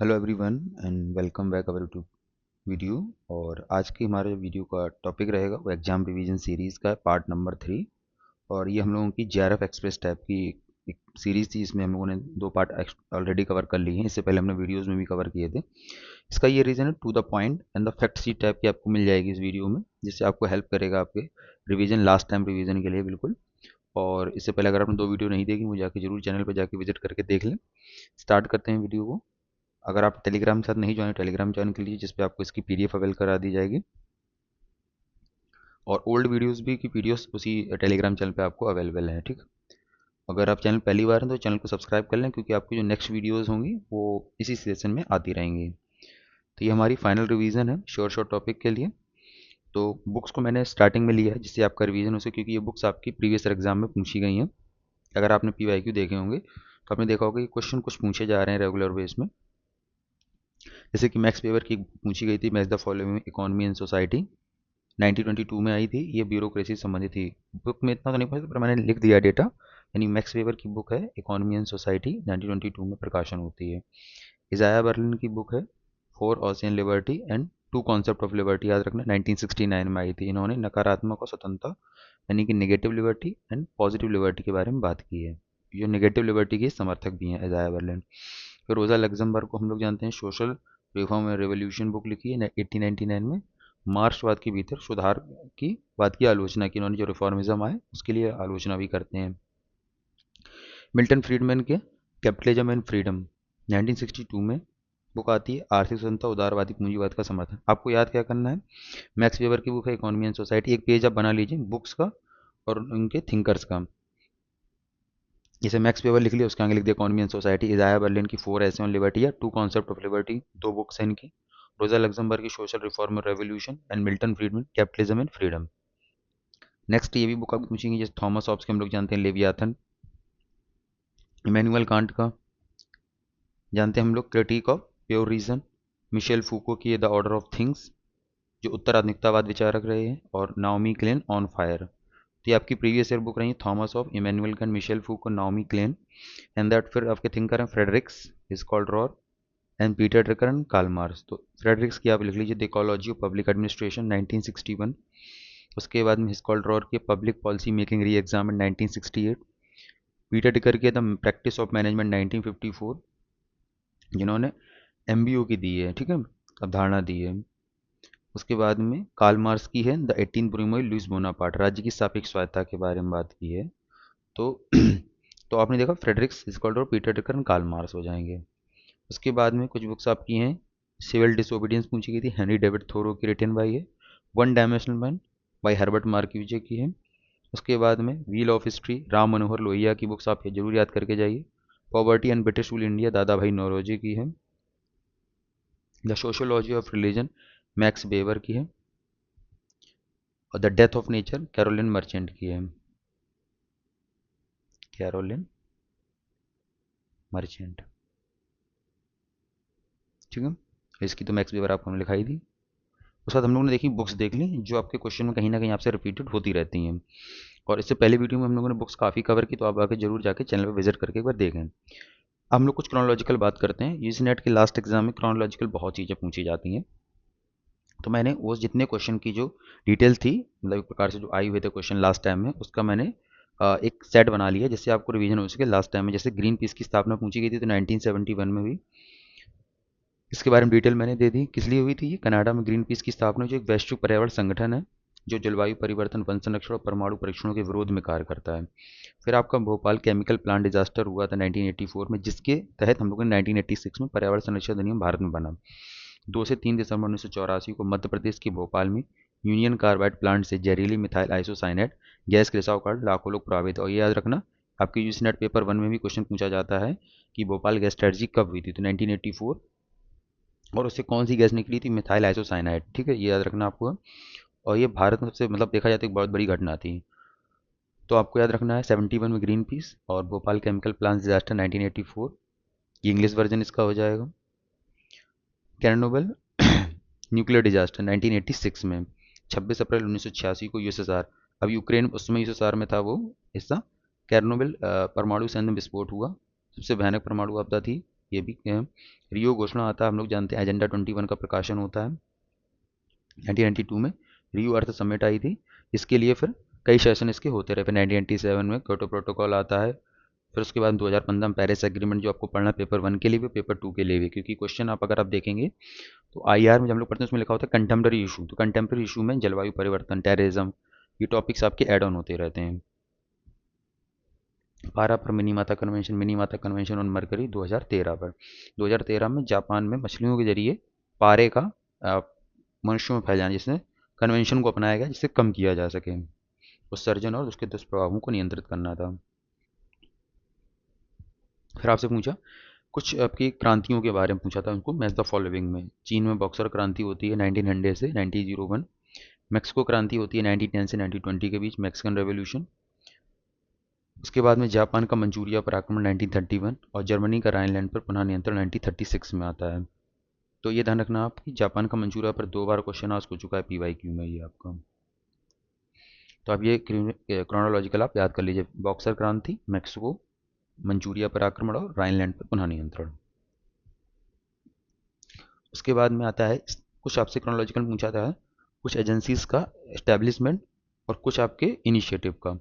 Hello everyone and welcome back our to video. और आज की हमारे वीडियो का टॉपिक रहेगा वो एग्जाम रिवीजन सीरीज़ का पार्ट नंबर 3। और ये हम लोगों की जेआरएफ एक्सप्रेस टाइप की एक सीरीज़ थी, इसमें हम लोगों ने 2 पार्ट ऑलरेडी कवर कर लिए हैं। इससे पहले हमने वीडियोज़ में भी कवर किए थे। इसका ये रीज़न है, to the point and the fact sheet type की आपको मिल जाएगी इस वीडियो में, जिससे आपको हेल्प करेगा आपके रिवीजन, लास्ट टाइम रिवीजन के लिए बिल्कुल। और इससे पहले अगर आपने 2 वीडियो नहीं देखी, मुझे जाके जरूर चैनल पर जाके विजिट करके देख लें। स्टार्ट करते हैं वीडियो को। अगर आप टेलीग्राम के साथ नहीं ज्वाइन, टेलीग्राम ज्वाइन कर लीजिए, जिस पे आपको इसकी पीडीएफ अवेल करा दी जाएगी। और ओल्ड वीडियोस भी की पीडीएफ उसी टेलीग्राम चैनल पे आपको अवेलेबल है, ठीक। अगर आप चैनल पहली बार हैं तो चैनल को सब्सक्राइब कर लें, क्योंकि आपकी जो नेक्स्ट वीडियोस होंगी वो इसी सेशन में आती रहेंगी। तो ये हमारी फाइनल रिवीजन है शॉर्ट शॉर्ट टॉपिक के लिए। तो बुक्स को मैंने स्टार्टिंग में लिया है जिससे आपका रिवीजन हो सके, क्योंकि ये बुक्स आपकी प्रीवियस एग्जाम में पूछी गई हैं। अगर आपने पीवाईक्यू देखे होंगे तो आपने देखा होगा कि क्वेश्चन कुछ पूछे जा रहे हैं रेगुलर बेस में। जैसे कि मैक्स वेबर की पूछी गई थी, match the following economy and society, 1922 में आई थी। ये ब्यूरोक्रेसी संबंधित थी। बुक में इतना तो नहीं पता, पर मैंने लिख दिया डेटा। यानी मैक्स वेबर की बुक है इकोनॉमी एंड सोसाइटी, 1922 में प्रकाशन होती है। इजाया बर्लिन की बुक है four ocean liberty and two concept of liberty, याद रखना, 1969 में आई थी। इन्होंने नकारात्मक और स्वतंत्रता यानी कि negative liberty and positive liberty के बारे में बात की है। जो नेगेटिव लिबर्टी के समर्थक भी हैं इजाया बर्लिन। फिर रोज़ा लग्जमबर्ग को हम लोग जानते हैं, social reform and revolution book लिखी है 1899 में। मार्क्सवाद के भीतर सुधार की बात की आलोचना की इन्होंने, जो रिफॉर्मिज्म आए उसके लिए आलोचना भी करते हैं। मिल्टन फ्रीडमैन के कैपिटलिज्म एंड फ्रीडम, 1962 में बुक आती है। आर्थिक स्वतंत्रता, उदारवादी पूंजीवाद का समर्थन। आपको याद क्या करना है, मैक्स वेबर की बुक है इकोनॉमी एंड सोसाइटी। एक पेज आप बना लीजिए बुक्स का और उनके थिंकर्स का। जैसे मैक्स वेबर लिख लिया, उसके आगे लिख दिया economy and society. Isaiah Berlin की 4 एसे ऑन लिबर्टी या two concept of liberty, 2 books हैं इनकी। रोजा लग्जमबर्ग की सोशल रिफॉर्म और revolution and Milton Friedman capitalism and freedom. Next ये भी बुक आप पूछेंगे, जैसे थॉमस हॉब्स के हम लोग जानते हैं लेवियाथन। इमैनुअल कांट का जानते हैं हम लोग, critique of pure reason. Michel Foucault की द ऑर्डर ऑफ थिंग्स, जो उत्तराधुनिकतावाद विचारक रहे हैं। और नाओमी क्लेन ऑन फायर। तो ये आपकी प्रीवियस ईयर बुक रही, Thomas of, Immanuel Kant, Michel Foucault, Naomi Klein. And that फिर आपके थिंकर हैं Fred Riggs, Yehezkel Dror and Peter Drucker and Karl Marx. तो फ्रेडरिक्स की आप लिख लीजिए the ecology of public administration, 1961। उसके बाद में हिज कॉल्ड रॉर की public policy making reexamined in 1968। Peter Drucker की द प्रैक्टिस ऑफ मैनेजमेंट, 1954, जिन्होंने एमबीओ की दी है, ठीक है, अवधारणा दी है। उसके बाद में कार्ल मार्क्स की है द 18 प्रिमोई लुइस बोनापार्ट, राज्य की सापेक्ष स्वायत्ता के बारे में बात की है। तो तो आपने देखा Fred Riggs, Yehezkel Dror, Peter Drucker and Karl Marx हो जाएंगे। उसके बाद में कुछ बुक्स आपकी हैं, सिविल डिसोबीडियंस पूछी गई थी, हेनरी डेविड थोरो की, रिटन बाई है। One dimensional man by Herbert Marcuse की है। उसके बाद में wheel of history, Ram Manohar Lohia की बुक्स आप जरूर याद करके जाइए। Poverty and British rule India, Dadabhai Naoroji की है। The sociology of religion, Max Weber की है। और the death of nature, Caroline Merchant की है, कैरोलिन मर्चेंट, ठीक है। इसकी तो मैक्स वेबर आपको हमने लिखाई थी। उसके बाद हम लोगों ने देखी बुक्स देख ली जो आपके क्वेश्चन में कहीं ना कहीं आपसे रिपीटेड होती रहती हैं। और इससे पहले वीडियो में हम लोगों ने बुक्स काफ़ी कवर की, तो आप आके जरूर जाके चैनल पर विजिट करके एक बार देखें। अब हम लोग कुछ क्रोनोलॉजिकल बात करते हैं। यूजी नेट के लास्ट एग्जाम में क्रोनोलॉजिकल बहुत चीज़ें पूछी जाती हैं। तो मैंने वो जितने क्वेश्चन की जो डिटेल थी, मतलब एक प्रकार से जो आई हुए थे क्वेश्चन लास्ट टाइम में, उसका मैंने एक सेट बना लिया जिससे आपको रिवीजन हो सके लास्ट टाइम में। जैसे ग्रीन पीस की स्थापना पूछी गई थी तो 1971 में हुई। इसके बारे में डिटेल मैंने दे दी, किस लिए हुई थी ये। कनाडा में ग्रीन पीस की स्थापना, जो एक वैश्विक पर्यावरण संगठन है जो जलवायु परिवर्तन, वन संरक्षण और परमाणु परीक्षणों के विरोध में कार्य करता है। फिर आपका भोपाल केमिकल प्लांट डिजास्टर हुआ था 1984 में, जिसके तहत हम लोगों ने 1986 में पर्यावरण संरक्षण अधिनियम भारत में बना। 2 से 3 दिसंबर 1984 को मध्य प्रदेश के भोपाल में यूनियन कार्बाइड प्लांट से जहरीली मिथाइल आइसोसाइनेट गैस के रिसाव कारण लाखों लोग प्रभावित। और ये याद रखना, आपके यूसी नेट पेपर 1 में भी क्वेश्चन पूछा जाता है कि भोपाल गैस स्ट्रेटजी कब हुई थी, तो 1984। और उससे कौन सी गैस निकली थी, मिथाइल आइसोसाइनाइड, ठीक है, ये याद रखना आपको। और ये भारत में सबसे मतलब देखा जाए तो एक बहुत बड़ी घटना थी। तो आपको याद रखना है 71 में ग्रीन पीस और भोपाल केमिकल प्लांट डिजास्टर 1984, ये इंग्लिश वर्जन इसका हो जाएगा। कैरनोबल न्यूक्लियर डिजास्टर 1986 में, 26 अप्रैल 1986 को यूएसएसआर, अब यूक्रेन उस समय यूएसएसआर में था वो हिस्सा। कैरनोबिल परमाणु संयंत्र में विस्फोट हुआ, सबसे भयानक परमाणु आपदा थी। ये भी रियो घोषणा आता है, हम लोग जानते हैं एजेंडा 21 का प्रकाशन होता है 1992 में। रियो अर्थ समिट आई थी, इसके लिए फिर कई सेशन इसके होते रहे। फिर 1997 में क्योटो प्रोटोकॉल आता है। फिर उसके बाद 2015 में पेरिस एग्रीमेंट, जो आपको पढ़ना है पेपर 1 के लिए भी पेपर 2 के लिए भी, क्योंकि क्वेश्चन अगर आप देखेंगे तो आईआर में जब हम लोग पढ़ते हैं उसमें लिखा होता है कंटेम्प्रेरी इशू। तो कंटेम्प्रेरी इशू में जलवायु परिवर्तन, टेररिज्म, ये टॉपिक्स आपके ऐड ऑन होते रहते हैं। पारा पर मिनी माता कन्वेंशन ऑन मरकरी 2013 पर। 2013 में जापान में मछलियों के जरिए पारे का मनुष्यों में फैल जाना, जिसने कन्वेंशन को अपनाया गया जिससे कम किया जा सके, उत्सर्जन और उसके दुष्प्रभावों को नियंत्रित करना था। फिर आपसे पूछा कुछ आपकी क्रांतियों के बारे में पूछा था उनको, मैच द फॉलोइंग में। चीन में बॉक्सर क्रांति होती है 1900 से 1901। मैक्सिको क्रांति होती है 1910 से 1920 के बीच, मैक्सिकन रेवोल्यूशन। उसके बाद में जापान का मंचूरिया पर आक्रमण 1931 और जर्मनी का राइनलैंड पर पुनः नियंत्रण 1936 में आता है। तो ये ध्यान रखना आप कि जापान का मंचूरिया पर 2 बार क्वेश्चन आस्क हो चुका है PYQ में ये आपका। तो आप ये क्रोनोलॉजिकल आप याद कर लीजिए, बॉक्सर क्रांति, मैक्सिको, मंचूरिया पर आक्रमण और राइनलैंड पर पुनः नियंत्रण। उसके बाद में आता है कुछ आपसे क्रोनोलॉजिकल पूछा था, कुछ एजेंसीज का एस्टेब्लिशमेंट और कुछ आपके इनिशिएटिव का।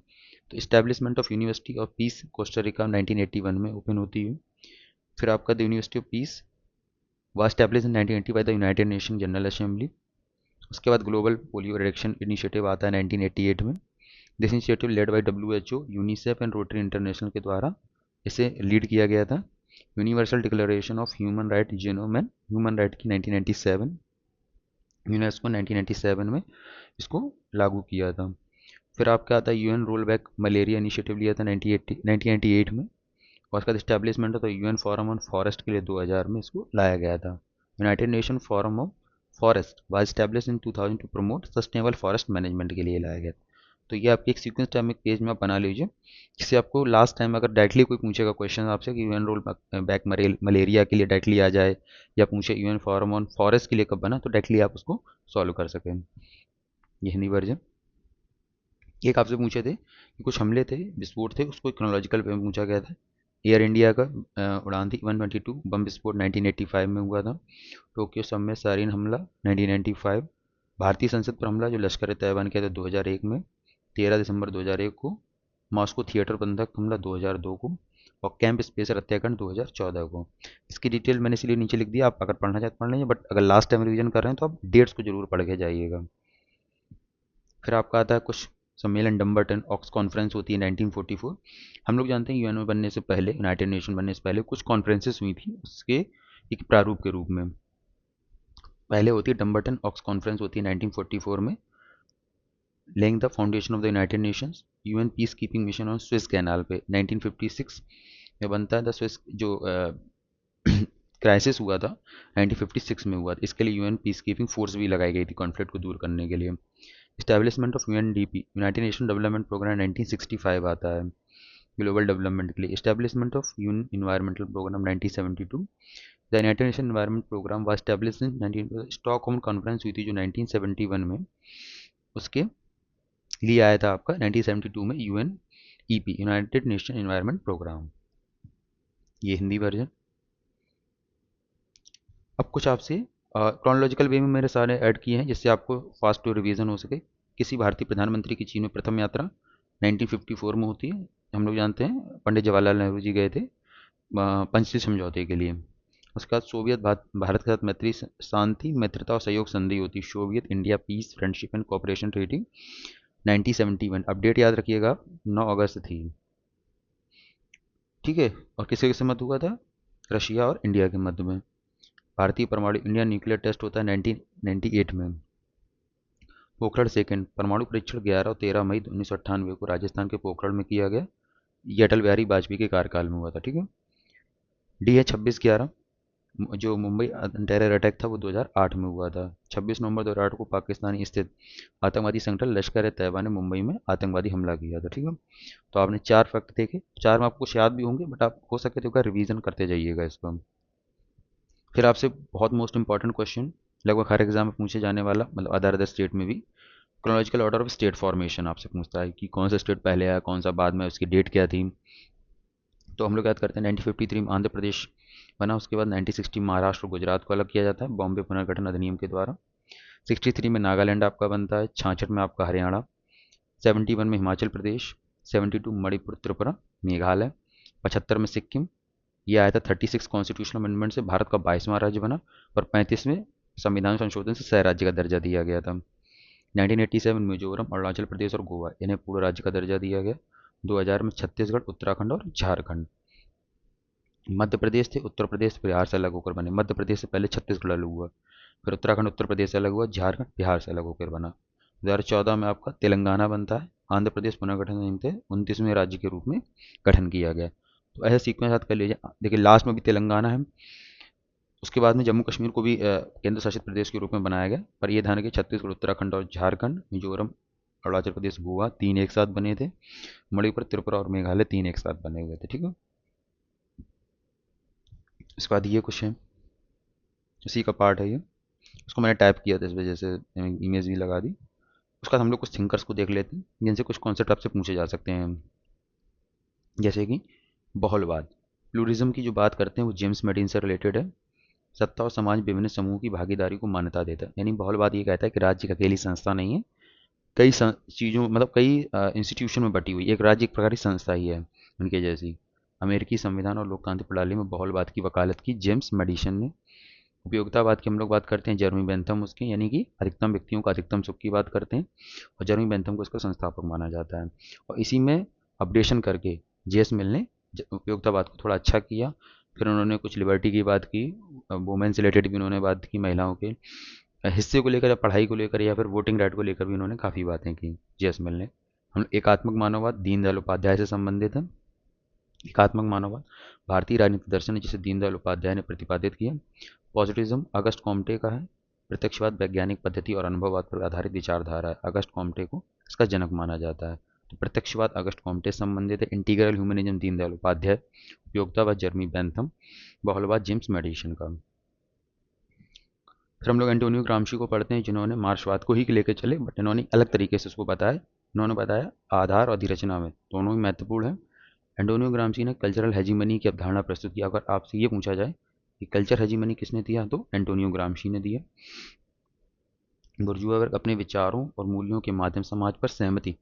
तो establishment of university of peace Costa Rica 1981 में ओपन होती है। फिर आपका the university of peace was established in 1980 by the united nation general assembly. उसके बाद ग्लोबल पोलियो रिडक्शन इनिशिएटिव आता है 1988 में। This initiative led by WHO, UNICEF and rotary international के द्वारा इसे लीड किया गया था। Universal declaration of human right, genome and human right की 1997, यूनेस्को 1997 में इसको लागू किया था। फिर आपका आता है UN roll back malaria initiative लिया था 1998 में। और उसका इस्टेब्लिशमेंट था UN फोरम ऑन फॉरेस्ट के लिए 2000 में इसको लाया गया था। United Nation forum of forest was established in 2000 to promote sustainable forest management के लिए लाया गया। तो ये आपकी एक सीक्वेंस टाइम एक पेज में आप बना लीजिए, जिससे आपको लास्ट टाइम अगर डायरेक्टली कोई पूछेगा क्वेश्चन आपसे कि UN रोल बैक मलेरिया के लिए डायरेक्टली आ जाए, या पूछे UN फोरम ऑन फॉरेस्ट के लिए कब बना, तो डायरेक्टली आप उसको सॉल्व कर सकें। ये हिंदी वर्जन। एक आपसे पूछे थे कि कुछ हमले थे, विस्फोट थे, उसको क्रोनोलॉजिकल वे में पूछा गया था। एयर इंडिया का उड़ान थी 122, बम विस्फोट 1985 में हुआ था। टोक्यो सबमें सारीन हमला 1995। भारतीय संसद पर हमला जो लश्कर तैयबा ने किया था 2001 में 13 दिसंबर 2001 को। मॉस्को थिएटर बंधक हमला 2002 को। और कैंप स्पेशल हत्याकांड 2014 को। इसकी डिटेल मैंने इसलिए नीचे लिख दिया, आप अगर पढ़ना चाहते पढ़ लीजिए, बट अगर लास्ट टाइम रिवीजन कर रहे हैं तो आप डेट्स को जरूर पढ़ के जाइएगा। फिर आपका आता है कुछ सम्मेलन, डम्बरटन ऑक्स कॉन्फ्रेंस होती है 1944। हम लोग जानते हैं UN बनने से पहले, यूनाइटेड नेशन बनने से पहले कुछ कॉन्फ्रेंसेस हुई थी उसके एक प्रारूप के रूप में। पहले होती है डम्बरटन ऑक्स कॉन्फ्रेंस होती है 1944 में, laying the foundation of the United Nations. UN peace keeping mission on Swiss canal पे 1956 में बनता है। द स्विस जो क्राइसिस हुआ था 1956 में हुआ था, इसके लिए UN पीस कीपिंग फोर्स भी लगाई गई थी कॉन्फ्लिक्ट को दूर करने के लिए। Establishment of UNDP, united nation development programme 1965 आता है ग्लोबल डेवलपमेंट के लिए। Establishment of UN environmental programme 1972। The united nation environment programme was established in 19 Stockholm conference हुई थी जो 1971 में, उसके लिए आया था आपका 1972 में UNEP, United nation environment programme. ये हिंदी वर्जन। अब कुछ आपसे क्रोनोलॉजिकल वे में मेरे सारे ऐड किए हैं जिससे आपको फास्ट रिवीजन हो सके। किसी भारतीय प्रधानमंत्री की चीन में प्रथम यात्रा 1954 में होती है। हम लोग जानते हैं पंडित जवाहरलाल नेहरू जी गए थे पंचशील समझौते के लिए। उसके बाद सोवियत भारत के साथ मैत्री, शांति, मित्रता और सहयोग संधि होती है, Soviet India peace friendship and cooperation treaty 1971। Update याद रखिएगा 9 अगस्त थी, ठीक है। और किसके किससे मत हुआ था? रशिया और इंडिया के मध्य में। भारतीय परमाणु इंडियन न्यूक्लियर टेस्ट होता है 1998 में। पोखरण सेकंड परमाणु परीक्षण 11 और 13 मई 1998 को राजस्थान के पोखरण में किया गया। ये अटल बिहारी वाजपेयी के कार्यकाल में हुआ था, ठीक है। डी है 26/11, जो मुंबई टेरर अटैक था वो 2008 में हुआ था। 26 नवंबर 2008 को पाकिस्तानी स्थित आतंकवादी संगठन लश्कर ए तैयबा ने मुंबई में आतंकवादी हमला किया था, ठीक है। तो आपने 4 फैक्ट देखे, 4 में आपको याद भी होंगे, बट आप हो सके तो रिवीजन करते जाइएगा इसको। फिर आपसे बहुत मोस्ट इंपॉर्टेंट क्वेश्चन लगभग हर एग्जाम में पूछे जाने वाला, मतलब अदर स्टेट में भी, chronological order of state formation आपसे पूछता है कि कौन सा स्टेट पहले आया, कौन सा बाद में, उसकी डेट क्या थी। तो हम लोग याद करते हैं 1953 में आंध्र प्रदेश बना। उसके बाद 1960 महाराष्ट्र और गुजरात को अलग किया जाता है बॉम्बे पुनर्गठन अधिनियम के द्वारा। 63 में नागालैंड आपका बनता है। 66 में आपका हरियाणा। 71 में हिमाचल प्रदेश। 72 मणिपुर त्रिपुरा मेघालय। 75 में सिक्किम। ये आया था 36 कॉन्स्टिट्यूशनल अमेंडमेंट से, भारत का 22वां राज्य बना। और 35वें संविधान संशोधन से सह राज्य का दर्जा दिया गया था। 1987 मिजोरम अरुणाचल प्रदेश और गोवा इन्हें पूर्ण राज्य का दर्जा दिया गया। 2000 में छत्तीसगढ़ उत्तराखंड और झारखंड। मध्य प्रदेश थे, उत्तर प्रदेश बिहार से अलग होकर बने। मध्य प्रदेश से पहले छत्तीसगढ़ अलग हुआ, फिर उत्तराखंड उत्तर प्रदेश से अलग हुआ, झारखंड बिहार से अलग होकर बना। 2014 में आपका तेलंगाना बनता है। आंध्र प्रदेश पुनर्गठन अधिनियम थे 29वें राज्य के रूप में गठन किया गया। तो ऐसे सीक्वेंस साथ कर लीजिए। देखिए लास्ट में भी तेलंगाना है। उसके बाद में जम्मू कश्मीर को भी केंद्र शासित प्रदेश के रूप में बनाया गया। पर ये ध्यान रखिए छत्तीसगढ़ उत्तराखंड और झारखंड मिजोरम अरुणाचल प्रदेश गोवा तीन एक साथ बने थे। मणिपुर त्रिपुरा और मेघालय तीन एक साथ बने हुए थे। ठीक है, इसके बाद ये कुछ है, इसी का पार्ट है ये। उसको मैंने टाइप किया था इस वजह से इमेज भी लगा दी। उसका हम लोग कुछ थिंकर्स को देख लेते हैं जिनसे कुछ कॉन्सेप्ट आपसे पूछे जा सकते हैं। जैसे कि बहुलवाद, प्लूरिज्म की जो बात करते हैं वो जेम्स मेडिन से रिलेटेड है। सत्ता और समाज विभिन्न समूहों की भागीदारी को मान्यता देता है। यानी बहुलवाद ये कहता है कि राज्य की अकेली संस्था नहीं है, कई चीज़ों मतलब कई इंस्टीट्यूशन में बटी हुई एक राज्य एक प्रकार की संस्था ही है उनके जैसी। अमेरिकी संविधान और लोकतांत्रिक प्रणाली में बहुलवाद की वकालत की जेम्स मेडिसन ने। उपयोगितावाद की हम लोग बात करते हैं जर्मी बेंथम उसके, यानी कि अधिकतम व्यक्तियों का अधिकतम सुख की बात करते हैं। और जर्मी बेंथम को इसका संस्थापक माना जाता है। और इसी में अपडेशन करके जेएस मिल ने उपयोगितावाद को थोड़ा अच्छा किया। फिर उन्होंने कुछ लिबर्टी की बात की, वुमेन से रिलेटेड भी उन्होंने बात की, महिलाओं के हिस्से को लेकर या पढ़ाई को लेकर या फिर वोटिंग राइट को लेकर भी उन्होंने काफ़ी बातें की जेएस मिल ने। हम एकात्मक मानववाद दीनदयाल उपाध्याय से संबंधित है। एकात्मक मानववाद भारतीय राजनीतिक दर्शन है जिसे दीनदयाल उपाध्याय ने प्रतिपादित किया। पॉजिटिविज्म अगस्ट कॉम्टे का है। प्रत्यक्षवाद वैज्ञानिक पद्धति और अनुभववाद पर आधारित विचारधारा है। अगस्ट कॉम्टे को इसका जनक माना जाता है। तो प्रत्यक्षवाद अगस्ट कॉम्टे से संबंधित है। Integral humanism Deendayal Upadhyaya. उपयोगितावाद जर्मी बेंथम। बहुलवाद जेम्स मेडिसन का। फिर हम लोग एंटोनियो ग्रामशी को पढ़ते हैं जिन्होंने मार्क्सवाद को ही लेकर चले, बट इन्होंने अलग तरीके से उसको बताया। इन्होंने बताया आधार और अधिरचना में दोनों ही महत्वपूर्ण है। एंटोनियो ग्रामशी ने कल्चरल हेजीमनी की अवधारणा प्रस्तुत की। अगर आपसे ये पूछा जाए कि कल्चर हेजीमनी किसने दिया, तो एंटोनियो ग्रामशी ने दिया। बुर्जुआ वर्ग अपने विचारों और मूल्यों के माध्यम समाज पर सहमति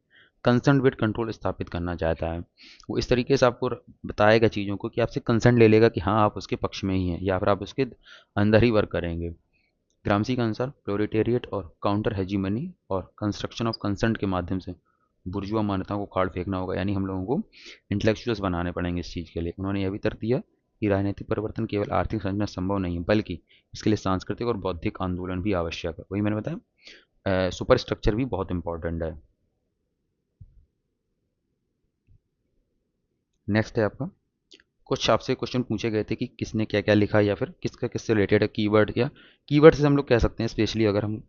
कंसर्न विद कंट्रोल स्थापित करना चाहता है। वो इस तरीके से आपको बताएगा चीज़ों को कि आपसे कंसर्न ले लेगा कि हाँ आप उसके पक्ष में ही हैं या फिर आप उसके अंदर ही वर्क करेंगे। ग्रामसी के अनुसार प्रोलेटेरिएट और काउंटर हेजीमनी और कंस्ट्रक्शन ऑफ कंसेंट के माध्यम से बुर्जुआ मान्यताओं को खाड़ फेंकना होगा। यानी हम लोगों को इंटेलेक्चुअल्स बनाने पड़ेंगे इस चीज़ के लिए। उन्होंने यह भी तर्क दिया कि राजनीतिक परिवर्तन केवल आर्थिक संरचना संभव नहीं है, बल्कि इसके लिए सांस्कृतिक और बौद्धिक आंदोलन भी आवश्यक है। वही मैंने बताया सुपर स्ट्रक्चर भी बहुत इंपॉर्टेंट है। नेक्स्ट है आपका, कुछ आपसे क्वेश्चन पूछे गए थे कि किसने क्या क्या लिखा या फिर किसका किससे रिलेटेड है कीवर्ड, या कीवर्ड से हम लोग कह सकते हैं स्पेशली अगर हम,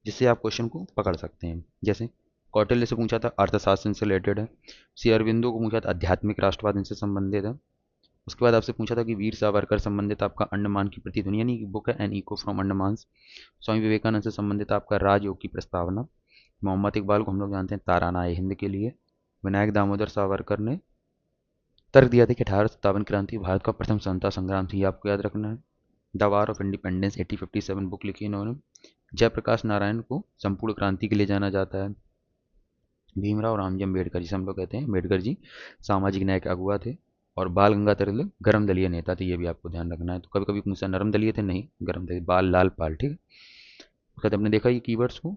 जिससे आप क्वेश्चन को पकड़ सकते हैं। जैसे कौटिल्य से पूछा था अर्थशास्त्र से रिलेटेड है। सी अरविंदो को पूछा था आध्यात्मिक राष्ट्रवाद इनसे संबंधित है। उसके बाद आपसे पूछा था कि वीर सावरकर संबंधित आपका अंडमान की प्रतिध्वनि यानी कि बुक है N eco from Andaman. Swami Vivekananda से संबंधित आपका राजयोग की प्रस्तावना। मोहम्मद इकबाल को हम लोग जानते हैं ताराना ए हिंद के लिए। विनायक दामोदर सावरकर ने तर्क दिया था कि 1857 क्रांति भारत का प्रथम स्वतंत्रता संग्राम थी, आपको याद रखना है। The war of independence 1857 book लिखी इन्होंने। जयप्रकाश नारायण को संपूर्ण क्रांति के लिए जाना जाता है। भीमराव रामजी अम्बेडकर जिसे हम लोग कहते हैं अम्बेडकर जी सामाजिक न्याय के अगुआ थे। और बाल गंगाधर तिलक गर्म दलीय नेता थे, ये भी आपको ध्यान रखना है। तो कभी कभी पूछा नरम दलीय थे, नहीं गर्म दलीय, बाल लाल पाल, ठीक है। उसके बाद हमने देखा ये कीवर्ड्स को।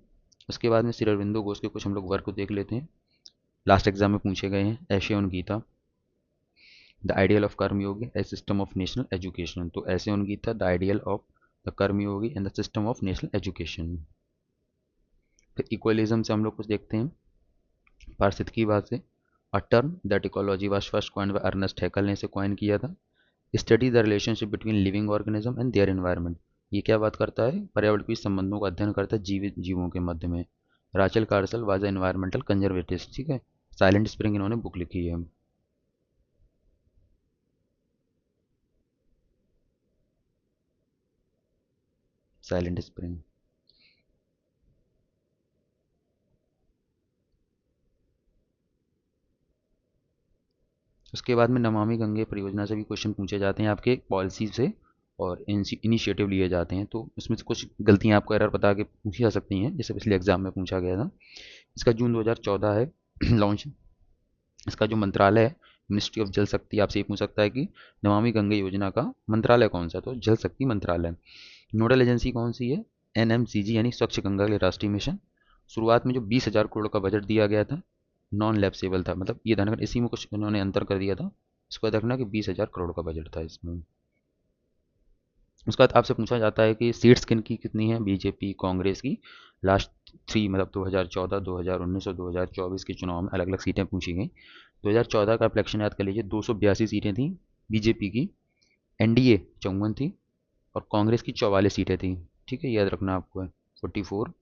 उसके बाद में श्री अरविंदो घोष के कुछ हम लोग वर्क को देख लेते हैं, लास्ट एग्जाम में पूछे गए हैं। Essays on Gita the ideal of Karmayogi a system of national education. तो essays on Gita the ideal of the Karmayogi and the system of national education. फिर इक्वलिज्म से हम लोग कुछ देखते हैं पारसित की बात से। A term that ecology was first coined by Ernest Haeckel ने इसे कॉइन किया था। Study the relationship between living organism and their environment. ये क्या बात करता है, पर्यावरण के संबंधों का अध्ययन करता है जीवित जीवों के मध्य में। राचल कार्सल वाज एनवायरमेंटल कंजर्वेटिस्ट, ठीक है। साइलेंट स्प्रिंग इन्होंने बुक लिखी है। Silent spring. उसके बाद में नमामि गंगे परियोजना से भी क्वेश्चन पूछे जाते हैं आपके पॉलिसी से और इनिशिएटिव लिए जाते हैं, तो इसमें से कुछ गलतियां आपको एरर बता के पूछी जा सकती हैं, जैसे पिछले एग्जाम में पूछा गया था। इसका जून 2014 है लॉन्च। इसका जो मंत्रालय है मिनिस्ट्री ऑफ जल शक्ति। आपसे ये पूछ सकता है कि नमामि गंगे योजना का मंत्रालय कौन सा, तो जल शक्ति मंत्रालय। नोडल एजेंसी कौन सी है, एनएमसीजी यानी स्वच्छ गंगा के लिए राष्ट्रीय मिशन। शुरुआत में जो 20,000 करोड़ का बजट दिया गया था नॉन लैप्सेबल था, मतलब ये ध्यान रखना, इसी में कुछ उन्होंने अंतर कर दिया था। इसको याद रखना कि 20,000 करोड़ का बजट था इसमें। उसके बाद आपसे पूछा जाता है कि सीट्स किन की कितनी है बीजेपी कांग्रेस की लास्ट 3, मतलब 2014, 2019 और 2024 के चुनाव में अलग अलग सीटें पूछी गई। 2014 का इलेक्शन याद कर लीजिए, 282 सीटें थी बीजेपी की, एनडीए 54 थी और कांग्रेस की 44 सीटें थी। ठीक है, याद रखना आपको है 44।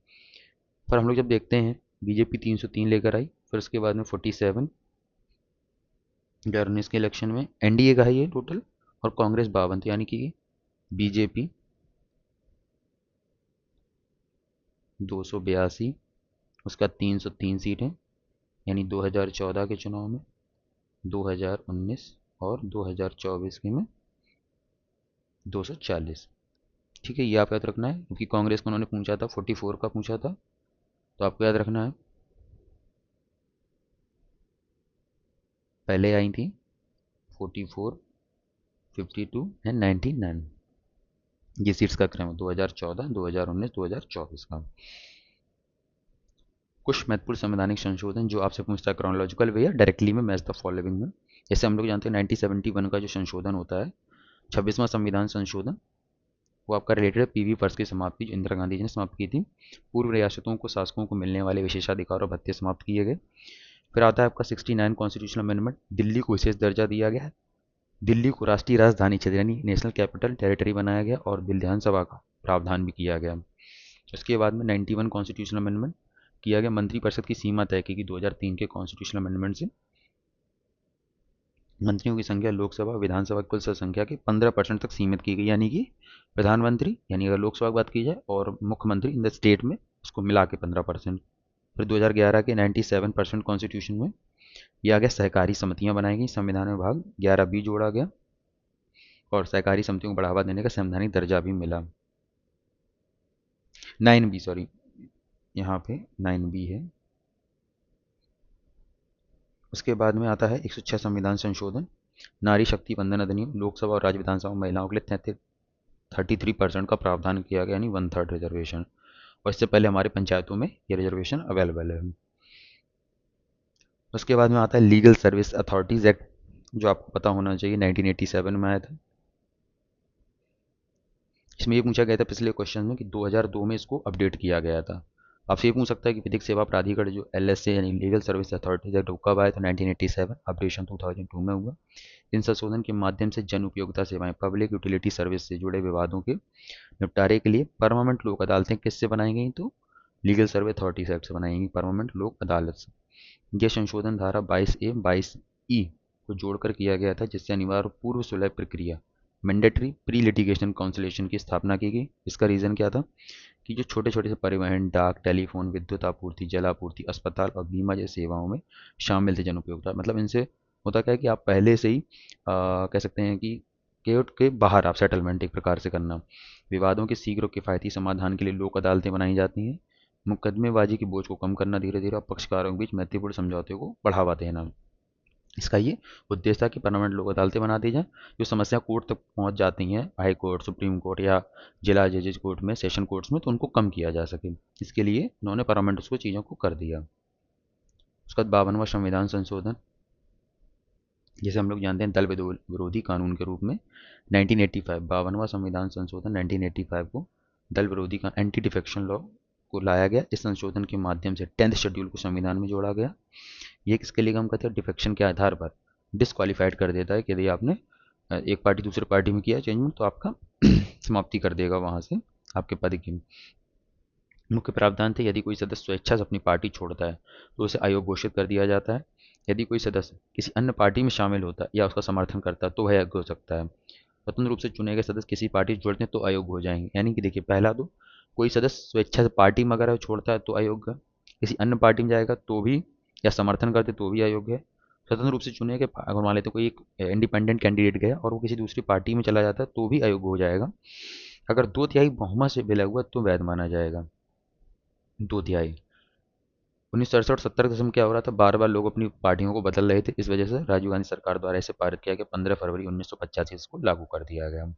पर हम लोग जब देखते हैं बीजेपी 303 लेकर आई, फिर उसके बाद में 47 2019 के इलेक्शन में एनडीए का है ये टोटल, और कांग्रेस 52 थी, यानी कि बीजेपी 282, उसका 303 सीटें, यानी 2014 के चुनाव में, 2019 और 2024 के में 240। ठीक है, ये आप याद रखना है, क्योंकि कांग्रेस को उन्होंने पूछा था 44 का पूछा था, तो आपको याद रखना है। पहले आई थी 44, 52 एंड 99, ये सीट्स का क्रम है 2014, 2019, 2024 का। कुछ महत्वपूर्ण संवैधानिक संशोधन जो आपसे पूछता है क्रोनोलॉजिकल वे या डायरेक्टली में मैच द फॉलोइंग में। जैसे हम लोग जानते हैं 1971 का जो संशोधन होता है 26वां संविधान संशोधन, वो आपका रिलेटेड है पीवी पर्स की समाप्ति जो इंदिरा गांधी जी ने समाप्त की थी। पूर्व रियासतों को शासकों को मिलने वाले विशेषाधिकार और भत्ते समाप्त किए गए। फिर आता है आपका 69 कॉन्स्टिट्यूशनल अमेंडमेंट, दिल्ली को विशेष दर्जा दिया गया है, दिल्ली को राष्ट्रीय राजधानी क्षेत्र यानी नेशनल कैपिटल टेरिटरी बनाया गया और विधानसभा का प्रावधान भी किया गया। उसके बाद में 91 कॉन्स्टिट्यूशनल अमेंडमेंट किया गया, मंत्रिपरिषद की सीमा तय की 2003 के कॉन्स्टिट्यूशनल अमेंडमेंट से। मंत्रियों की संख्या लोकसभा विधानसभा कुल संख्या के 15% तक सीमित की गई, यानी कि प्रधानमंत्री यानी अगर लोकसभा की बात की जाए और मुख्यमंत्री इन द स्टेट में उसको मिला के 15%। फिर 2011 के 97% कॉन्स्टिट्यूशन में यह आ गया सहकारी समितियां बनाई गई, संविधान में भाग 11B जोड़ा गया और सहकारी समितियों को बढ़ावा देने का संवैधानिक दर्जा भी मिला। 9B, सॉरी यहाँ पे 9B है। उसके बाद में आता है 106 संविधान संशोधन, नारी शक्ति वंदन अधिनियम, लोकसभा और राज्य विधानसभा महिलाओं के लिए 33% का प्रावधान किया गया, यानी 1/3 रिजर्वेशन। और इससे पहले हमारे पंचायतों में ये रिजर्वेशन अवेलेबल है। उसके बाद में आता है लीगल सर्विस अथॉरिटीज़ एक्ट, जो आपको पता होना चाहिए 1987 में आया था। इसमें ये पूछा गया था पिछले क्वेश्चन में कि 2002 में इसको अपडेट किया गया था। आपसे ये पूछ सकता है कि विधिक सेवा प्राधिकरण जो LSA यानी लीगल सर्विस अथॉरिटीज एक्ट कब आया, तो 1987, अपडेशन 2002 में हुआ। इन संशोधन के माध्यम से जन उपयोगिता सेवाएं पब्लिक यूटिलिटी सर्विस से जुड़े विवादों के निपटारे के लिए परमानेंट लोक अदालतें किससे बनाई गई, तो लीगल सर्वे अथॉरिटीज एक्ट से बनाई गई परमानेंट लोक अदालत से। यह संशोधन धारा 22A 22E को जोड़कर किया गया था, जिससे अनिवार्य पूर्व सुलह प्रक्रिया मैंडेटरी प्री लिटिगेशन काउंसिलेशन की स्थापना की गई। इसका रीज़न क्या था कि जो छोटे छोटे से परिवहन, डाक, टेलीफोन, विद्युत आपूर्ति, जल आपूर्ति, अस्पताल और बीमा जैसी सेवाओं में शामिल थे जन उपयोगिता। मतलब इनसे होता क्या है कि आप पहले से ही कह सकते हैं कि कोर्ट के बाहर आप सेटलमेंट एक प्रकार से करना। विवादों के शीघ्र और किफ़ायती समाधान के लिए लोक अदालतें बनाई जाती हैं। मुकदमेबाजी की बोझ को कम करना धीरे धीरे, और पक्षकारों के बीच मैत्रीपूर्ण समझौते को बढ़ावा देना। इसका ये उद्देश्य था कि परमानेंट लोक अदालतें बना दी जाएं, जो समस्या कोर्ट तक पहुंच जाती हैं, हाई कोर्ट, सुप्रीम कोर्ट या जिला जजेज कोर्ट में, सेशन कोर्ट्स में, तो उनको कम किया जा सके। इसके लिए उन्होंने परमानेंट उसको चीज़ों को कर दिया। उसके बाद 52वां संविधान संशोधन, जैसे हम लोग जानते हैं दल विरोधी कानून के रूप में 1985, 52वां संविधान संशोधन 1985 को दल विरोधी का एंटी डिफेक्शन लॉ को लाया गया। इस संशोधन के माध्यम से 10th शेड्यूल को संविधान में जोड़ा गया। ये किसके लिए काम करता है, डिफेक्शन के आधार पर डिसक्वालीफाइड कर देता है कि यदि आपने एक पार्टी दूसरी पार्टी में किया चेंजमेंट, तो आपका समाप्ति कर देगा वहाँ से आपके पद की। मुख्य प्रावधान थे, यदि कोई सदस्य स्वेच्छा से अपनी पार्टी छोड़ता है तो उसे अयोग्य घोषित कर दिया जाता है। यदि कोई सदस्य किसी अन्य पार्टी में शामिल होता है या उसका समर्थन करता है तो वह अयोग्य हो सकता है। स्वतंत्र रूप से चुने गए सदस्य किसी पार्टी से जुड़ते हैं तो अयोग्य हो जाएंगे। यानी कि देखिए, पहला तो कोई सदस्य स्वेच्छा से पार्टी में अगर छोड़ता है तो अयोग्य, किसी अन्य पार्टी में जाएगा तो भी, या समर्थन करते तो भी अयोग्य है, स्वतंत्र रूप से चुने कि अगर मान लेते कोई एक इंडिपेंडेंट कैंडिडेट गया और वो किसी दूसरी पार्टी में चला जाता है तो भी अयोग्य हो जाएगा। अगर 2/3 बहुमत से बिला हुआ तो वैध माना जाएगा। 2/3 1967-70 के समय क्या हो रहा था, बार बार लोग अपनी पार्टियों को बदल रहे थे, इस वजह से राजीव गांधी सरकार द्वारा इसे पारित किया गया, 15 फरवरी 1985 इसको लागू कर दिया गया।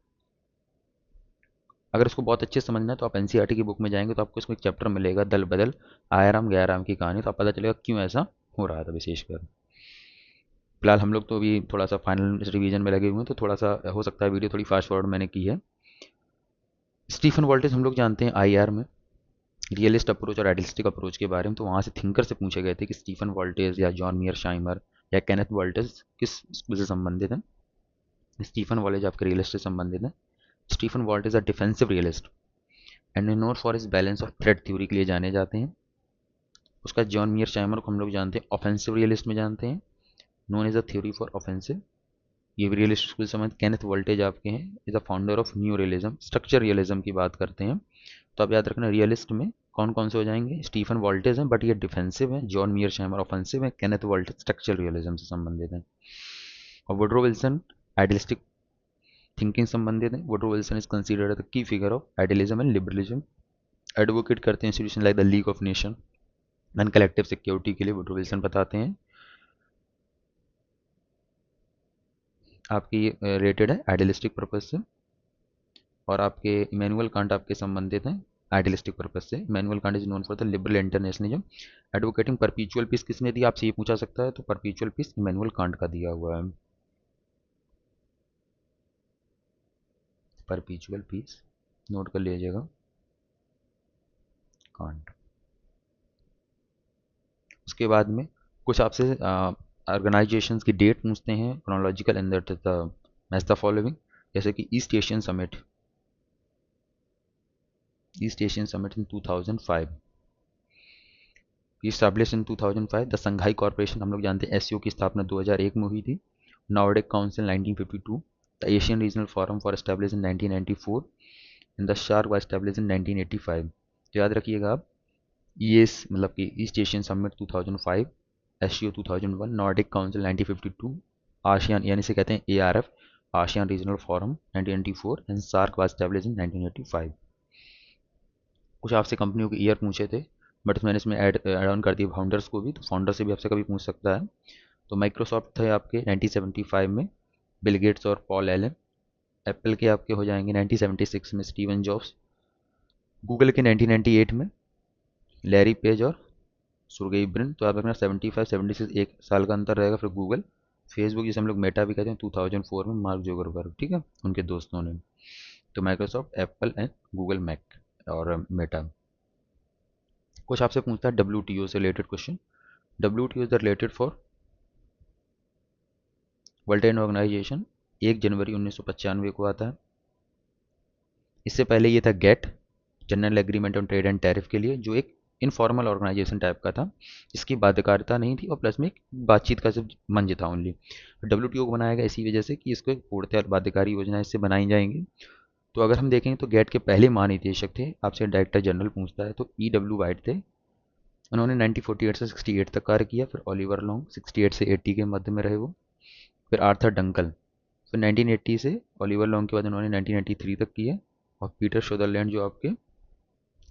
अगर इसको बहुत अच्छे से समझना है तो आप एनसीईआरटी की बुक में जाएंगे तो आपको इसमें एक चैप्टर मिलेगा, दल बदल आयाराम गयाराम की कहानी, तो आप पता चलेगा क्यों ऐसा हो रहा था विशेषकर। फिलहाल हम लोग तो अभी थोड़ा सा फाइनल रिवीजन में लगे हुए हैं, तो थोड़ा सा हो सकता है वीडियो थोड़ी फास्ट फॉरवर्ड मैंने की है। स्टीफन वॉल्टिस हम लोग जानते हैं आईआर में रियलिस्ट अप्रोच और आइडियलिस्टिक अप्रोच के बारे में, तो वहाँ से थिंकर से पूछे गए थे कि स्टीफन वॉल्टिस या जॉन मियर शाइमर या केनेथ वॉल्टिस किस स्कूल से संबंधित हैं। स्टीफन वॉलेज आपके रियलिस्ट से संबंधित है। Stephen Walt is a defensive realist and known for his balance of threat theory के लिए जाने जाते हैं। उसका जॉन मियर शाइमर को हम लोग जानते हैं ऑफेंसिव रियलिस्ट में जानते हैं, known is a theory for offensive, ये भी रियलिस्ट स्कूल समझ। केनेथ वोल्टेज आपके हैं is a founder of new realism, structure realism की बात करते हैं। तो आप याद रखना रियलिस्ट में कौन कौन से हो जाएंगे, स्टीफन वॉल्टेज हैं बट ये डिफेंसिव है, जॉन मियर शैमर ऑफेंसिव है, केनेथ वोल्टेज स्ट्रक्चरल रियलिज्म से संबंधित है, और वुडरो विल्सन आइडियलिस्टिक थिंकिंग संबंधित है। Woodrow Wilson is considered the key figure of idealism and liberalism, advocate करते हैं institution like the league of nation and collective security के लिए वुडरो विल्सन बताते हैं। आपकी रेटेड है आइडियलिस्टिक पर्पज से, और आपके इमैनुअल कांट आपके संबंधित हैं आइडियलिस्टिक पर्पज से। Immanuel Kant is known for the liberal internationalism, advocating perpetual peace किसने दी, आपसे ये पूछा सकता है, तो परपीचुअल पीस इमैनुअल कांट का दिया हुआ है। परपीचुअल पीस नोट कर लीजिएगा, कांट। उसके बाद में कुछ आपसे ऑर्गेनाइजेशंस की डेट पूछते हैं chronological and that is the match the following, जैसे कि East Asian summit, east Asian summit in 2005, establish in 2005। The Shanghai corporation हम लोग जानते हैं एससीओ की स्थापना 2001 में हुई थी। Nordic council 1952, the Asian regional forum for establish in 1994 and the SAARC was establish in 1985। तो याद रखिएगा आप, ईएस मतलब कि East Asian summit 2005, SCO 2001, Nordic council 1952, ASEAN यानी से कहते हैं ARF, ASEAN regional forum 1994 and SAARC was establish in 1985। कुछ आपसे कंपनियों के ईयर पूछे थे बट मैंने इसमें ऐड ऑन कर दिया फाउंडर्स को भी, तो फाउंडर से भी आपसे कभी पूछ सकता है। तो माइक्रोसॉफ्ट थे आपके 1975 में बिल गेट्स और पॉल एलन, एप्पल के आपके हो जाएंगे 1976 में स्टीवन जॉब्स, गूगल के 1998 में लैरी पेज और सुर्गेई ब्रिन। तो आप रखना 75 76 एक साल का अंतर रहेगा। फिर गूगल, फेसबुक जिसे हम लोग मेटा भी कहते हैं 2004 में मार्क जुकरबर्ग, ठीक है, उनके दोस्तों ने। तो Microsoft, Apple and Google, Mac और मेटा। कुछ आपसे पूछता है डब्ल्यूटीओ से related question. WTO is the related for world trade organization, 1 जनवरी 1995 को आता है। इससे पहले ये था GATT, general agreement on trade and tariff के लिए, जो एक इनफॉर्मल ऑर्गेनाइजेशन टाइप का था, इसकी बाध्यकारिता नहीं थी और प्लस में एक बातचीत का सिर्फ मंच था ओनली। डब्ल्यूटीओ को बनाया गया इसी वजह से कि इसको एक पूर्णतः बाध्यकारी योजना इससे बनाई जाएंगी। तो अगर हम देखें तो गेट के पहले महानिदेशक थे, आपसे डायरेक्टर जनरल पूछता है तो डब्ल्यू वाइट थे। उन्होंने 1948 से 68 तक कार्य किया। फिर ओलिवर लॉन्ग 68 से 80 के मध्य में रहे वो। फिर आर्थर डंकल, फिर 1980 से ओलिवर लॉन्ग के बाद उन्होंने 1993 तक किया। और पीटर शुदरलैंड जो आपके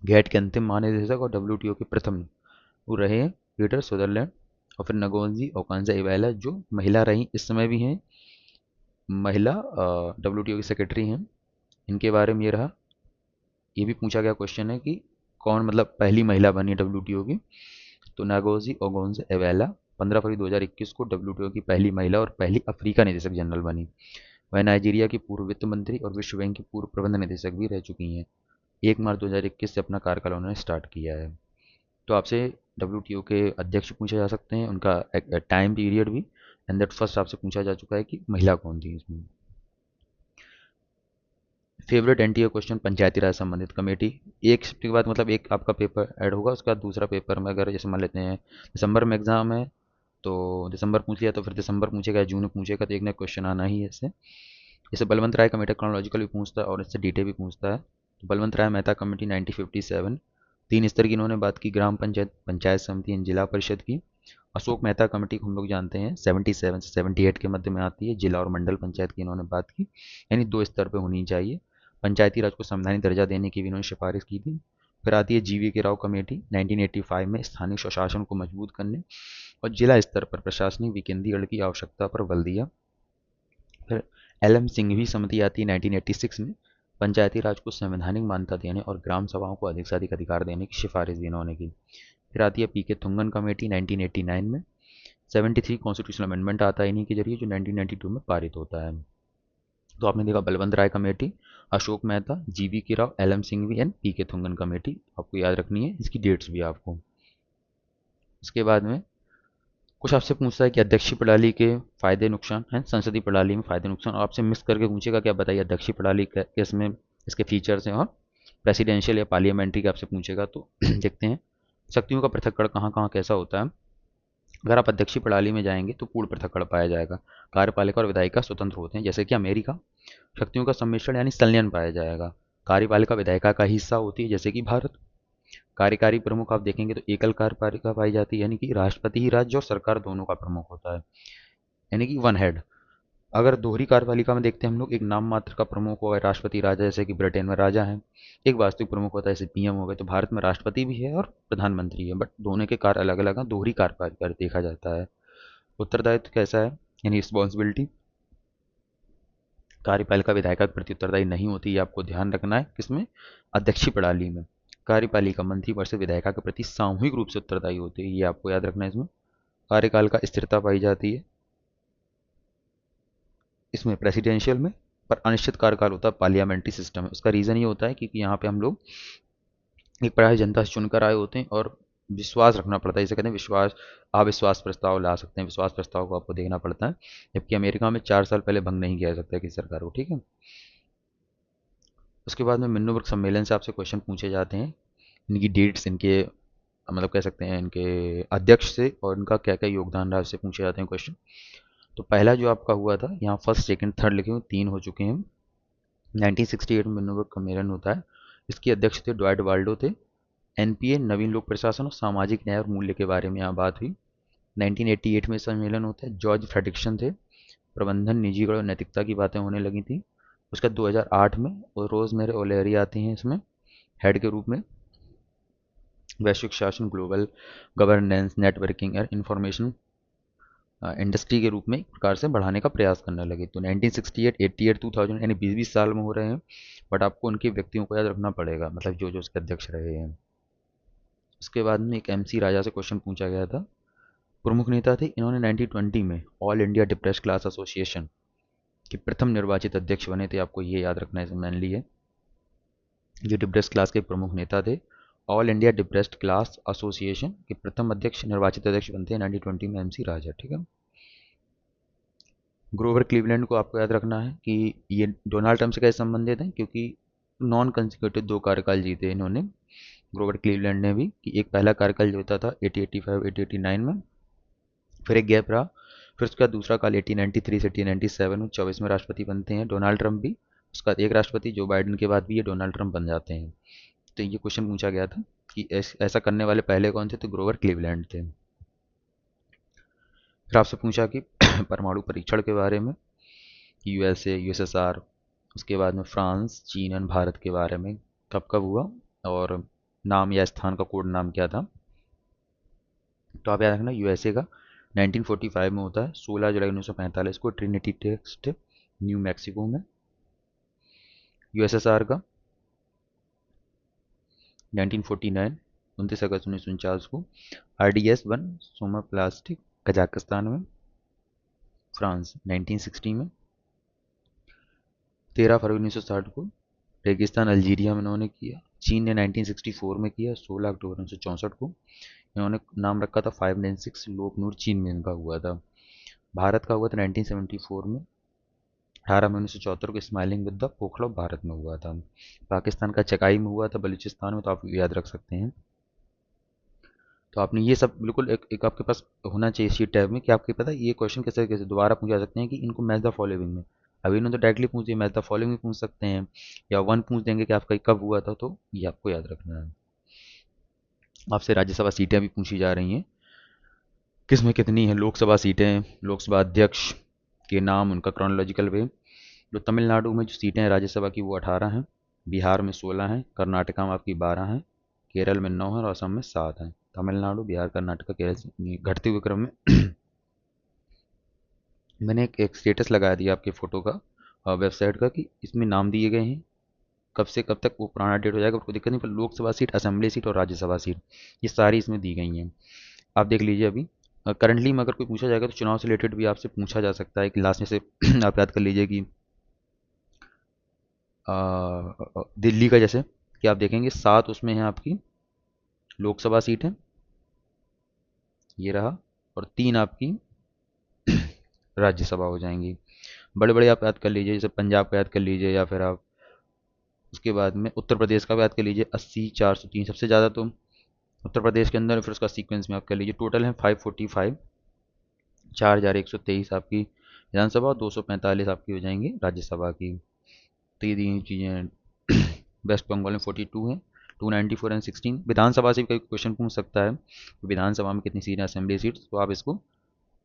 गेट के अंतिम महानिदेशक और डब्ल्यूटीओ के प्रथम वो रहे हैं पीटर शुदरलैंड। और फिर नगोजी ओकांजा इवेला जो महिला रही, इस समय भी हैं महिला डब्ल्यूटीओ की सेक्रेटरी हैं। इनके बारे में ये रहा, ये भी पूछा गया क्वेश्चन है कि कौन मतलब पहली महिला बनी डब्ल्यूटीओ की। तो नागोजी ओगोंजा एवेला 15 फरवरी 2021 को डब्ल्यूटीओ की पहली महिला और पहली अफ्रीका निदेशक जनरल बनी। वह नाइजीरिया की पूर्व वित्त मंत्री और विश्व बैंक की पूर्व प्रबंध निदेशक भी रह चुकी हैं। 1 मार्च 2021 से अपना कार्यकाल उन्होंने स्टार्ट किया है। तो आपसे डब्ल्यूटीओ के अध्यक्ष पूछे जा सकते हैं, उनका टाइम पीरियड भी, एंड दैट फर्स्ट आपसे पूछा जा चुका है कि महिला कौन थी इसमें। फेवरेट एनटीए क्वेश्चन पंचायती राज संबंधित कमेटी, एक शिफ्ट के बाद मतलब एक आपका पेपर ऐड होगा, उसके बाद दूसरा पेपर में अगर जैसे मान लेते हैं दिसंबर में एग्जाम है तो दिसंबर पूछ लिया तो फिर दिसंबर पूछेगा, जून में पूछेगा, तो एक ना क्वेश्चन आना ही है इससे। जैसे बलवंत राय कमेटी क्रोनोलॉजिकल भी पूछता है और इससे डिटेल भी पूछता है। तो बलवंत राय मेहता कमेटी 1957, 3 स्तर की इन्होंने बात की, ग्राम पंचायत, पंचायत समिति, जिला परिषद की। अशोक मेहता कमेटी को हम लोग जानते हैं 77 से 78 के मध्य में आती है। जिला और मंडल पंचायत की इन्होंने बात की, यानी 2 स्तर पे होनी चाहिए। पंचायती राज को संवैधानिक दर्जा देने की भी इन्होंने सिफारिश की थी। फिर आती है जीवी के राव कमेटी 1985 में स्थानीय स्वशासन को मजबूत करने और जिला स्तर पर प्रशासनिक विकेंद्रीकरण की आवश्यकता पर बल दिया। फिर एल.एम. सिंघवी समिति आती है 1986 में, पंचायती राज को संवैधानिक मान्यता देने और ग्राम सभाओं को अधिक से अधिक अधिकार देने की सिफारिश भी इन्होंने की। फिर आती है पी.के. थुंगन कमेटी 1989 में। 73 कॉन्स्टिट्यूशनल अमेंडमेंट आता है इन्हीं के जरिए, जो 1992 में पारित होता है। तो आपने देखा Balwant Rai committee, Ashok Mehta, GV K Rao, LM. Singhvi and PK. Thungon committee, आपको याद रखनी है, इसकी डेट्स भी आपको। इसके बाद में कुछ आपसे पूछता है कि अध्यक्षीय प्रणाली के फायदे नुकसान हैं, संसदीय प्रणाली में फायदे नुकसान, और आपसे मिक्स करके पूछेगा कि आप बताइए अध्यक्षीय प्रणाली किस में इसके फीचर्स हैं, और प्रेसिडेंशियल या पार्लियामेंट्री के आपसे पूछेगा। तो देखते हैं शक्तियों का पृथक्करण कहाँ कहाँ कैसा होता है। अगर आप अध्यक्षीय प्रणाली में जाएंगे तो पूर्ण पृथक्करण पाया जाएगा। कार्यपालिका और विधायिका स्वतंत्र होते हैं, जैसे कि अमेरिका। शक्तियों का सम्मिश्रण यानी संलयन पाया जाएगा। कार्यपालिका विधायिका का हिस्सा होती है, जैसे कि भारत। कार्यकारी प्रमुख आप देखेंगे तो एकल कार्यपालिका पाई जाती है, यानी कि राष्ट्रपति ही राज्य और सरकार दोनों का प्रमुख होता है, यानी कि वन हेड। अगर दोहरी कार्यपालिका में देखते हैं हम लोग, एक नाम मात्र का प्रमुख होगा राष्ट्रपति राजा, जैसे कि ब्रिटेन में राजा है। एक वास्तविक प्रमुख होता है, जैसे पीएम हो गए। तो भारत में राष्ट्रपति भी है और प्रधानमंत्री है, बट दोनों के कार्य अलग अलग हैं, दोहरी कार्यपालिका देखा जाता है। उत्तरदायित्व कैसा है, यानी रिस्पॉन्सिबिलिटी। कार्यपालिका विधायिका के प्रति उत्तरदायी नहीं होती, ये आपको ध्यान रखना है। किसमें, अध्यक्षीय प्रणाली में। कार्यपालिका मंत्रिपरिषद विधायिका के प्रति सामूहिक रूप से उत्तरदायी होती है, ये आपको याद रखना है। इसमें कार्यकाल का स्थिरता पाई जाती है, इसमें प्रेसिडेंशियल में। पर अनिश्चित कार्यकाल होता है पार्लियामेंट्री सिस्टम में। उसका रीज़न ये होता है क्योंकि यहाँ पे हम लोग एक प्रकार जनता से चुनकर आए होते हैं और विश्वास रखना पड़ता है, इसे कहते हैं विश्वास। अविश्वास प्रस्ताव ला सकते हैं, विश्वास प्रस्ताव को आपको देखना पड़ता है। जबकि अमेरिका में 4 साल पहले भंग नहीं किया जा सकता किसी सरकार को, ठीक है। उसके बाद में मिन्नोवर्ग सम्मेलन से आपसे क्वेश्चन पूछे जाते हैं, इनकी डेट्स, इनके मतलब कह सकते हैं इनके अध्यक्ष से, और इनका क्या क्या योगदान रहा, उससे पूछे जाते हैं क्वेश्चन। तो पहला जो आपका हुआ था, यहाँ फर्स्ट सेकंड थर्ड लिखे हुए 3 हो चुके हैं। 1968 में मिन्नोवर्ग सम्मेलन होता है, इसके अध्यक्ष थे ड्वाइट वाल्डो थे। एनपीए नवीन लोक प्रशासन और सामाजिक न्याय और मूल्य के बारे में यहाँ बात हुई। 1988 में सम्मेलन होता है, जॉर्ज फ्रेडरिक्सन थे। प्रबंधन, निजीकरण और नैतिकता की बातें होने लगी थी। उसका 2008 में और रोजमेरी ओलेरी आती हैं इसमें हेड के रूप में। वैश्विक शासन, ग्लोबल गवर्नेंस, नेटवर्किंग और इंफॉर्मेशन इंडस्ट्री के रूप में एक प्रकार से बढ़ाने का प्रयास करने लगे। तो 1968, 88, 2000 यानी 20-20 साल में हो रहे हैं, बट आपको उनके व्यक्तियों को याद रखना पड़ेगा, मतलब जो जो उसके अध्यक्ष रहे हैं। उसके बाद में एक एमसी राजा से क्वेश्चन पूछा गया था, प्रमुख नेता थे। इन्होंने 1920 में all India depressed class association के प्रथम निर्वाचित अध्यक्ष बने थे, आपको ये याद रखना है मेनली है। ये डिप्रेस्ड क्लास के प्रमुख नेता थे। All India depressed class association के प्रथम अध्यक्ष, निर्वाचित अध्यक्ष बनते हैं 1920 में एमसी राजा, ठीक है। ग्रोवर क्लीवलैंड को आपको याद रखना है कि ये डोनाल्ड ट्रंप से कैसे संबंधित हैं, क्योंकि नॉन कंसिक्यूटिव 2 कार्यकाल जीते इन्होंने, ग्रोवर क्लीवलैंड ने भी। कि एक पहला कार्यकाल जो होता था 1885 1889 में, फिर एक गैप रहा, फिर उसका दूसरा काल 1893 से 1897 में 24वें राष्ट्रपति बनते हैं डोनाल्ड ट्रंप भी। उसका एक राष्ट्रपति जो बाइडन के बाद भी ये डोनाल्ड ट्रंप बन जाते हैं। तो ये क्वेश्चन पूछा गया था कि ऐसा करने वाले पहले कौन थे, तो ग्रोवर क्लीवलैंड थे। फिर आपसे पूछा कि परमाणु परीक्षण के बारे में, यूएसए, यूएसएसआर, उसके बाद में फ्रांस, चीन और भारत के बारे में कब कब हुआ, और नाम या स्थान का कोड नाम क्या था। तो आप याद रखना, यूएसए का 1945 में होता है, 16 जुलाई 1945 को ट्रिनिटी टेस्ट न्यू मैक्सिको में। यूएसएसआर का 1949, 29 अगस्त 1949 को। RDS-1 सोमा प्लास्टिक कजाकिस्तान में। फ्रांस 1960 में। 13 फरवरी 1960 को रेगिस्तान अल्जीरिया में इन्होंने किया। चीन ने 1964 में किया, 16 अक्टूबर 1964 को। इन्होंने नाम रखा था 596 लोकनूर, चीन में इनका हुआ था। भारत का हुआ था 1974 में। 18 मई 1974 को स्माइलिंग विद द पोखला भारत में हुआ था। पाकिस्तान का चकाई में हुआ था, बलूचिस्तान में, तो आप याद रख सकते हैं। तो आपने ये सब बिल्कुल एक आपके पास होना चाहिए शीट टैब में, कि आपको पता है ये क्वेश्चन कैसे कैसे दोबारा पूछा सकते हैं, कि इनको मैच द फॉलोइंग में। अभी इन्होंने तो डायरेक्टली पूछ दिया, मैच द फॉलोइंग में पूछ सकते हैं, या वन पूछ देंगे कि आपका कब हुआ था, तो ये आपको याद रखना है। आपसे राज्यसभा सीटें भी पूछी जा रही हैं। किसमें कितनी है लोकसभा सीटें, लोकसभा अध्यक्ष के नाम, उनका क्रोनोलॉजिकल वे। जो तमिलनाडु में जो सीटें हैं राज्यसभा की वो 18 हैं, बिहार में 16 हैं, कर्नाटका में आपकी 12 हैं, केरल में 9 हैं और असम में 7 हैं। तमिलनाडु, बिहार, कर्नाटका, केरल घटते हुए क्रम में। मैंने एक स्टेटस लगा दिया आपके फ़ोटो का वेबसाइट का कि इसमें नाम दिए गए हैं, कब से कब तक वो पुराना डेट हो जाएगा, कोई दिक्कत नहीं, पर लोकसभा सीट, असेंबली सीट और राज्यसभा सीट ये सारी इसमें दी गई हैं। आप देख लीजिए अभी करंटली में अगर कोई पूछा जाएगा तो चुनाव से रिलेटेड भी आपसे पूछा जा सकता है कि लास्ट में से आप याद कर लीजिए कि दिल्ली का जैसे कि आप देखेंगे 7 उसमें है आपकी लोकसभा सीट है, ये रहा, और 3 आपकी राज्यसभा हो जाएंगी। बड़े बड़े आप याद कर लीजिए, जैसे पंजाब का याद कर लीजिए, या फिर आप उसके बाद में उत्तर प्रदेश का भी याद कर लीजिए, 80, 403 सबसे ज़्यादा तो उत्तर प्रदेश के अंदर। फिर उसका सीक्वेंस में आप कर लीजिए, टोटल है 545, 4123 आपकी विधानसभा और 245 आपकी हो जाएंगी राज्यसभा की। तो ये चीज़ें वेस्ट बंगाल में 42 है, 294 एंड 16। विधानसभा से भी कोई क्वेश्चन पूछ सकता है तो विधानसभा में कितनी सीटें, असेंबली सीट, तो आप इसको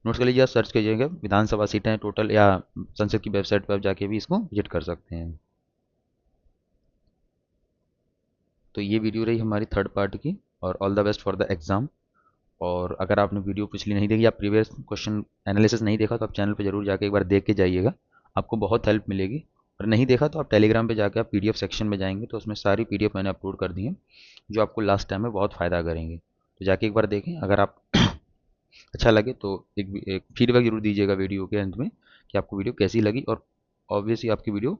नोट्स कर लीजिए, आप सर्च कीजिएगा विधानसभा सीटें टोटल, या संसद की वेबसाइट पर आप जाके भी इसको विजिट कर सकते हैं। तो ये वीडियो रही हमारी थर्ड पार्ट की, और all the best for the exam. और अगर आपने वीडियो पिछली नहीं देखी या प्रीवियस क्वेश्चन एनालिसिस नहीं देखा तो आप चैनल पर जरूर जाके एक बार देख के जाइएगा, आपको बहुत हेल्प मिलेगी। और नहीं देखा तो आप टेलीग्राम पे जाके आप पीडीएफ सेक्शन में जाएंगे तो उसमें सारी पीडीएफ मैंने अपलोड कर दी है जो आपको लास्ट टाइम में बहुत फ़ायदा करेंगे। तो जाके एक बार देखें, अगर आप अच्छा लगे तो एक फीडबैक जरूर दीजिएगा वीडियो के अंत में कि आपको वीडियो कैसी लगी, और ऑब्वियसली आपकी वीडियो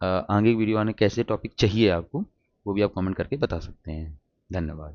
आगे वीडियो आने कैसे टॉपिक चाहिए आपको, वो भी आप कमेंट करके बता सकते हैं। धन्यवाद।